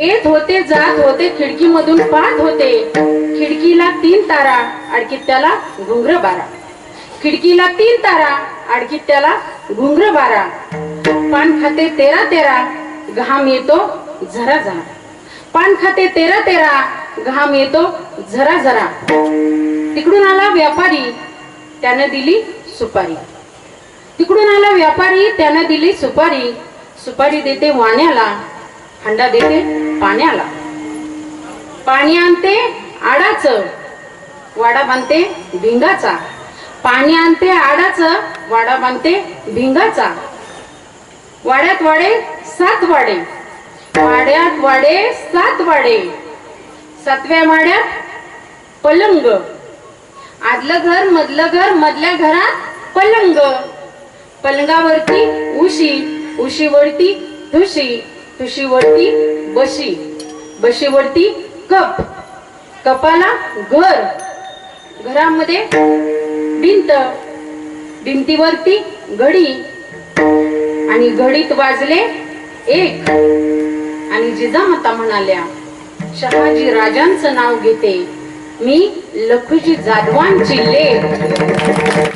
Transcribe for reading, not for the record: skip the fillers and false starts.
येत होते जात होते खिडकीमधून पाहत होते. खिडकीला 3 तारा अडकीत त्याला घुंगर 12. खिडकीला 3 तारा अडकीत त्याला घुंगर 12. पान खाते 13 घाम येतो झरा झरा. पान खाते 13 घाम येतो झरा झरा. तिकडून आला व्यापारी त्याने दिली सुपारी. तिकडून आला व्यापारी त्याने दिली सुपारी. सुपारी देते वाण्याला, हंडा देते पाण्याला. पाणी आणते आडाचं, वाडा बांधते भिंगाचा. पाणी आणते आडाचं, वाडा बांधते भिंगाचा. वाड्यात वाडे 7 वाडे, वाड्यात वाडे 7 वाडे. 7व्या वाड्यात पलंग. आदलं घर मधलं घर, मधल्या घरात पलंग. पलंगावरती उशी, उशीवरती ठुशी, ठुशीवरती बशी, बशीवरती कप, कपाला घर. घरामध्ये भिंत, भिंतीवरती घडी आणि घडीत वाजले 1. आणि जिजामाता म्हणाल्या, शहाजी राजांचं नाव घेते मी, लखुजी जाधवांची लेक.